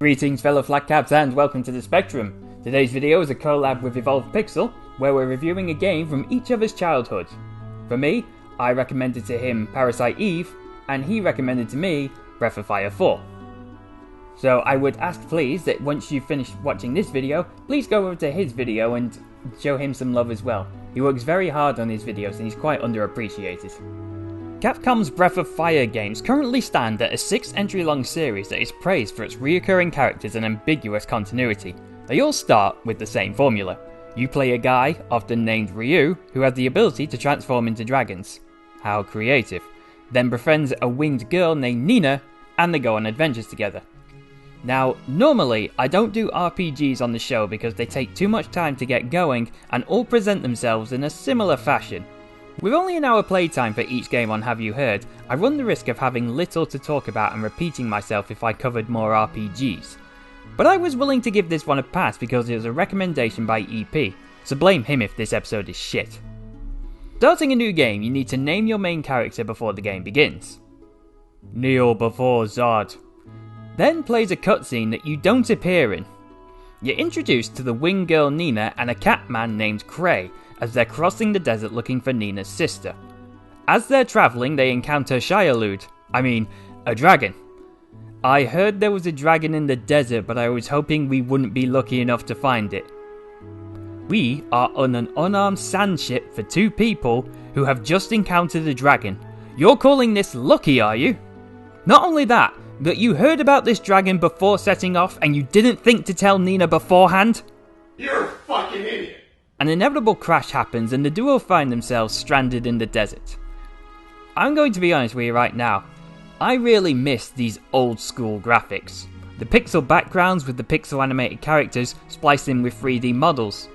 Greetings fellow flat caps and welcome to the Spectrum. Today's video is a collab with Evolved Pixel, where we're reviewing a game from each other's childhood. For me, I recommended to him Parasite Eve, and he recommended to me Breath of Fire 4. So I would ask please that once you've finished watching this video, please go over to his video and show him some love as well. He works very hard on his videos and he's quite underappreciated. Capcom's Breath of Fire games currently stand at a 6-entry-long series that is praised for its reoccurring characters and ambiguous continuity. They all start with the same formula. You play a guy, often named Ryu, who has the ability to transform into dragons. How creative. Then befriends a winged girl named Nina, and they go on adventures together. Now, normally, I don't do RPGs on the show because they take too much time to get going and all present themselves in a similar fashion. With only an hour playtime for each game on Have You Heard, I run the risk of having little to talk about and repeating myself if I covered more RPGs. But I was willing to give this one a pass because it was a recommendation by EP, so blame him if this episode is shit. Starting a new game, you need to name your main character before the game begins. Kneel before Zod. Then plays a cutscene that you don't appear in. You're introduced to the winged girl Nina and a cat man named Cray, as they're crossing the desert looking for Nina's sister. As they're travelling, they encounter a dragon. I heard there was a dragon in the desert, but I was hoping we wouldn't be lucky enough to find it. We are on an unarmed sand ship for 2 people who have just encountered a dragon. You're calling this lucky, are you? Not only that, but you heard about this dragon before setting off and you didn't think to tell Nina beforehand? You're a fucking idiot! An inevitable crash happens and the duo find themselves stranded in the desert. I'm going to be honest with you right now. I really miss these old school graphics. The pixel backgrounds with the pixel animated characters spliced in with 3D models.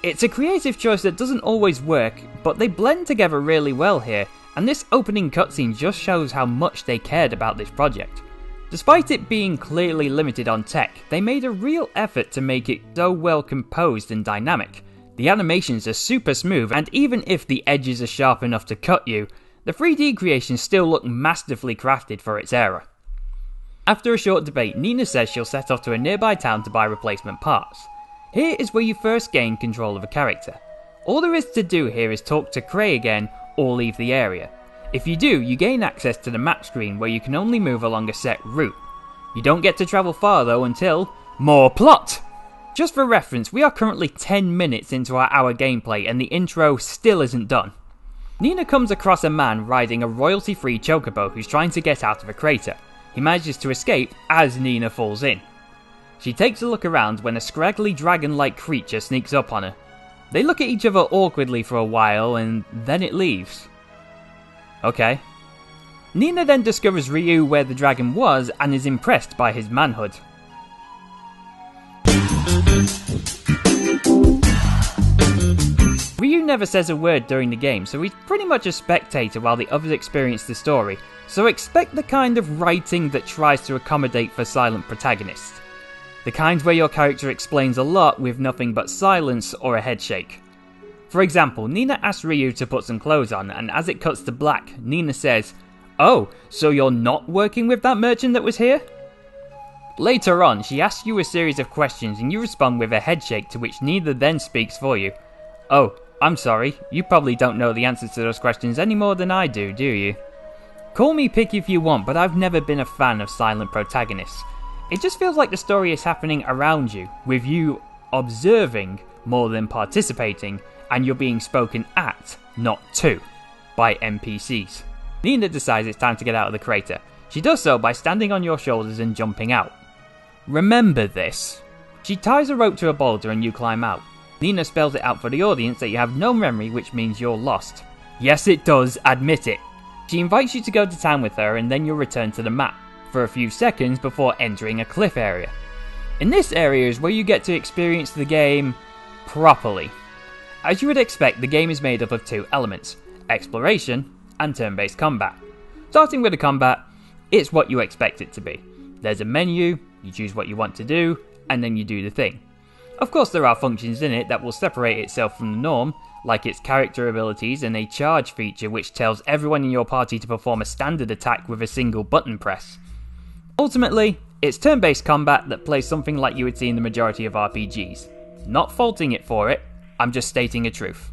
It's a creative choice that doesn't always work, but they blend together really well here, and this opening cutscene just shows how much they cared about this project. Despite it being clearly limited on tech, they made a real effort to make it so well composed and dynamic. The animations are super smooth, and even if the edges are sharp enough to cut you, the 3D creations still look masterfully crafted for its era. After a short debate, Nina says she'll set off to a nearby town to buy replacement parts. Here is where you first gain control of a character. All there is to do here is talk to Cray again or leave the area. If you do, you gain access to the map screen where you can only move along a set route. You don't get to travel far though until more plot! Just for reference, we are currently 10 minutes into our hour gameplay and the intro still isn't done. Nina comes across a man riding a royalty-free chocobo who's trying to get out of a crater. He manages to escape as Nina falls in. She takes a look around when a scraggly dragon-like creature sneaks up on her. They look at each other awkwardly for a while and then it leaves. Okay. Nina then discovers Ryu where the dragon was and is impressed by his manhood. Ryu never says a word during the game, so he's pretty much a spectator while the others experience the story, so expect the kind of writing that tries to accommodate for silent protagonists. The kind where your character explains a lot with nothing but silence or a headshake. For example, Nina asks Ryu to put some clothes on, and as it cuts to black, Nina says, "Oh, so you're not working with that merchant that was here?" Later on, she asks you a series of questions and you respond with a headshake, to which Nina then speaks for you. "Oh, I'm sorry, you probably don't know the answers to those questions any more than I do you? Call me picky if you want, but I've never been a fan of silent protagonists. It just feels like the story is happening around you, with you observing more than participating, and you're being spoken at, not to, by NPCs. Nina decides it's time to get out of the crater. She does so by standing on your shoulders and jumping out. Remember this. She ties a rope to a boulder and you climb out. Nina spells it out for the audience that you have no memory, which means you're lost. Yes, it does, admit it. She invites you to go to town with her and then you'll return to the map for a few seconds before entering a cliff area. In this area is where you get to experience the game properly. As you would expect, the game is made up of 2 elements, exploration and turn-based combat. Starting with the combat, it's what you expect it to be. There's a menu, you choose what you want to do, and then you do the thing. Of course there are functions in it that will separate itself from the norm, like its character abilities and a charge feature which tells everyone in your party to perform a standard attack with a single button press. Ultimately, It's turn-based combat that plays something like you would see in the majority of RPGs. Not faulting it for it, I'm just stating a truth.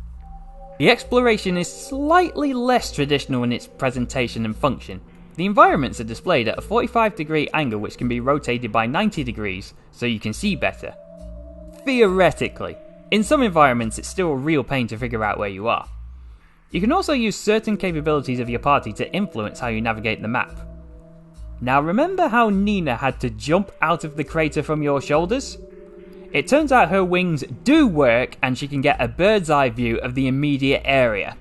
The exploration is slightly less traditional in its presentation and function. The environments are displayed at a 45-degree angle which can be rotated by 90 degrees so you can see better. Theoretically. In some environments it's still a real pain to figure out where you are. You can also use certain capabilities of your party to influence how you navigate the map. Now remember how Nina had to jump out of the crater from your shoulders? It turns out her wings do work and she can get a bird's eye view of the immediate area.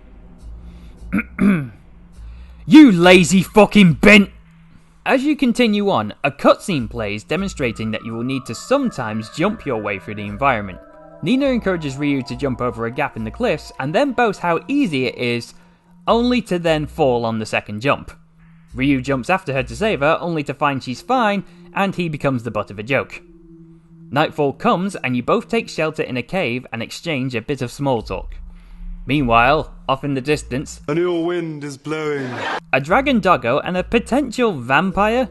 You lazy fucking bent! As you continue on, a cutscene plays demonstrating that you will need to sometimes jump your way through the environment. Nina encourages Ryu to jump over a gap in the cliffs and then boasts how easy it is, only to then fall on the second jump. Ryu jumps after her to save her, only to find she's fine, and he becomes the butt of a joke. Nightfall comes and you both take shelter in a cave and exchange a bit of small talk. Meanwhile, off in the distance, an ill wind is blowing. A dragon doggo and a potential vampire,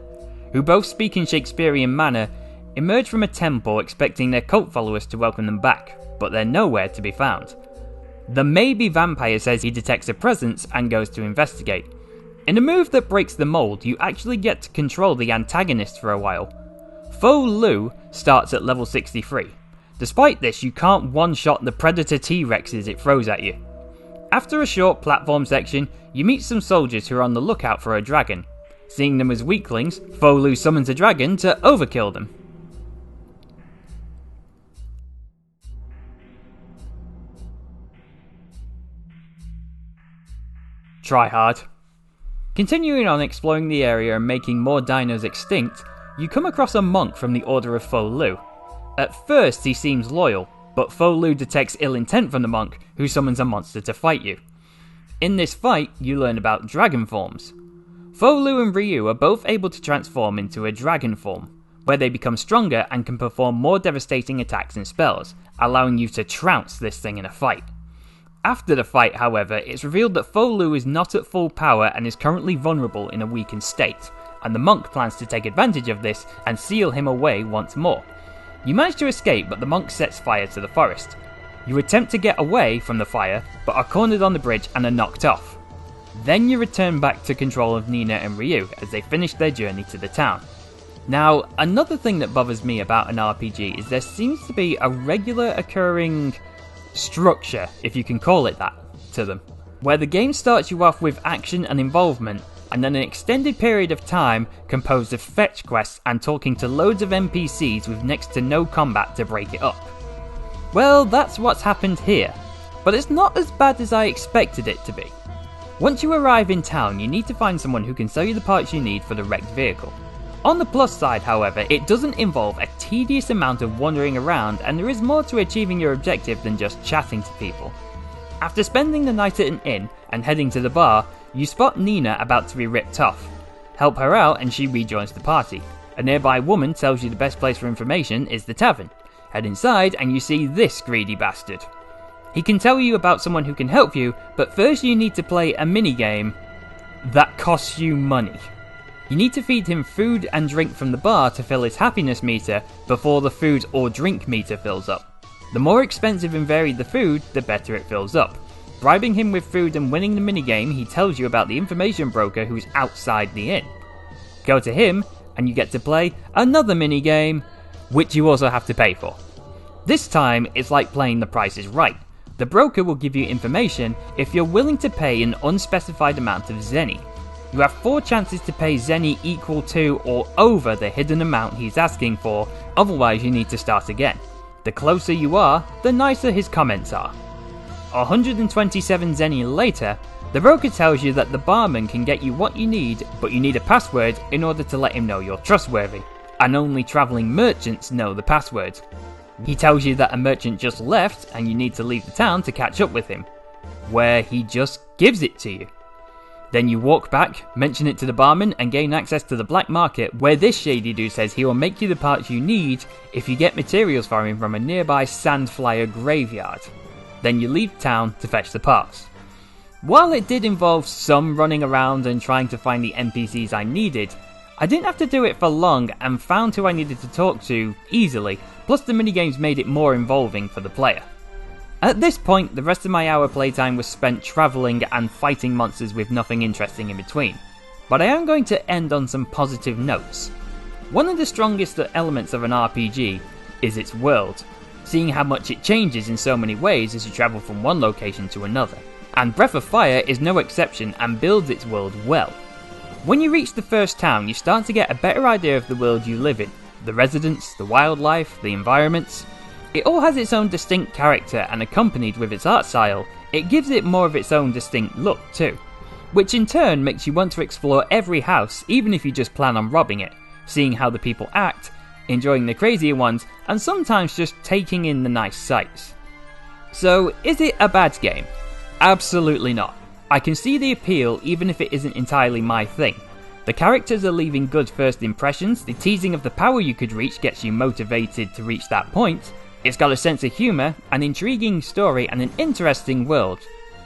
who both speak in Shakespearean manner, emerge from a temple expecting their cult followers to welcome them back, but they're nowhere to be found. The maybe vampire says he detects a presence and goes to investigate. In a move that breaks the mold, you actually get to control the antagonist for a while. Fo Lu starts at level 63. Despite this, you can't one-shot the predator T-Rexes it throws at you. After a short platform section, you meet some soldiers who are on the lookout for a dragon. Seeing them as weaklings, Fo Lu summons a dragon to overkill them. Try hard. Continuing on exploring the area and making more dinos extinct, you come across a monk from the Order of Fo Lu. At first he seems loyal, but Fo Lu detects ill intent from the monk, who summons a monster to fight you. In this fight, you learn about dragon forms. Fo Lu and Ryu are both able to transform into a dragon form, where they become stronger and can perform more devastating attacks and spells, allowing you to trounce this thing in a fight. After the fight, however, it's revealed that Fo Lu is not at full power and is currently vulnerable in a weakened state, and the monk plans to take advantage of this and seal him away once more. You manage to escape, but the monk sets fire to the forest. You attempt to get away from the fire, but are cornered on the bridge and are knocked off. Then you return back to control of Nina and Ryu as they finish their journey to the town. Now, another thing that bothers me about an RPG is there seems to be a regular occurring structure, if you can call it that, to them, where the game starts you off with action and involvement, and then an extended period of time composed of fetch quests and talking to loads of NPCs with next to no combat to break it up. Well, that's what's happened here, but it's not as bad as I expected it to be. Once you arrive in town, you need to find someone who can sell you the parts you need for the wrecked vehicle. On the plus side, however, it doesn't involve a tedious amount of wandering around, and there is more to achieving your objective than just chatting to people. After spending the night at an inn and heading to the bar, you spot Nina about to be ripped off. Help her out and she rejoins the party. A nearby woman tells you the best place for information is the tavern. Head inside and you see this greedy bastard. He can tell you about someone who can help you, but first you need to play a minigame that costs you money. You need to feed him food and drink from the bar to fill his happiness meter before the food or drink meter fills up. The more expensive and varied the food, the better it fills up. Bribing him with food and winning the minigame, he tells you about the information broker who's outside the inn. Go to him, and you get to play another minigame, which you also have to pay for. This time, it's like playing The Price is Right. The broker will give you information if you're willing to pay an unspecified amount of zenny. You have 4 chances to pay zenny equal to or over the hidden amount he's asking for, otherwise you need to start again. The closer you are, the nicer his comments are. 127 zenny later, the broker tells you that the barman can get you what you need, but you need a password in order to let him know you're trustworthy, and only travelling merchants know the password. He tells you that a merchant just left and you need to leave the town to catch up with him, where he just gives it to you. Then you walk back, mention it to the barman, and gain access to the black market, where this shady dude says he will make you the parts you need if you get materials for him from a nearby sandflyer graveyard. Then you leave town to fetch the parts. While it did involve some running around and trying to find the NPCs I needed, I didn't have to do it for long and found who I needed to talk to easily, plus the minigames made it more involving for the player. At this point, the rest of my hour playtime was spent travelling and fighting monsters with nothing interesting in between. But I am going to end on some positive notes. One of the strongest elements of an RPG is its world, seeing how much it changes in so many ways as you travel from one location to another. And Breath of Fire is no exception and builds its world well. When you reach the first town, you start to get a better idea of the world you live in, the residents, the wildlife, the environments. It all has its own distinct character, and accompanied with its art style, it gives it more of its own distinct look too, which in turn makes you want to explore every house even if you just plan on robbing it, seeing how the people act, enjoying the crazier ones, and sometimes just taking in the nice sights. So, is it a bad game? Absolutely not. I can see the appeal even if it isn't entirely my thing. The characters are leaving good first impressions, the teasing of the power you could reach gets you motivated to reach that point, it's got a sense of humour, an intriguing story and an interesting world.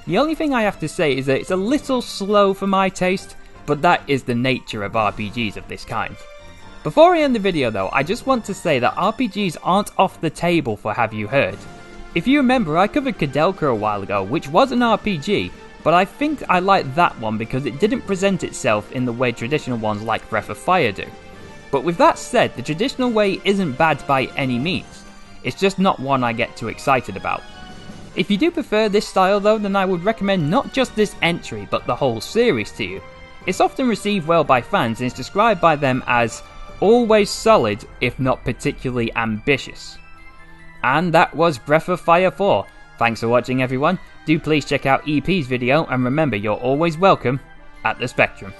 The only thing I have to say is that it's a little slow for my taste, but that is the nature of RPGs of this kind. Before I end the video though, I just want to say that RPGs aren't off the table for Have You Heard. If you remember, I covered Kudelka a while ago, which was an RPG, but I think I liked that one because it didn't present itself in the way traditional ones like Breath of Fire do. But with that said, the traditional way isn't bad by any means. It's just not one I get too excited about. If you do prefer this style though, then I would recommend not just this entry, but the whole series to you. It's often received well by fans and is described by them as always solid, if not particularly ambitious. And that was Breath of Fire 4. Thanks for watching everyone. Do please check out EP's video, and remember you're always welcome at the Spectrum.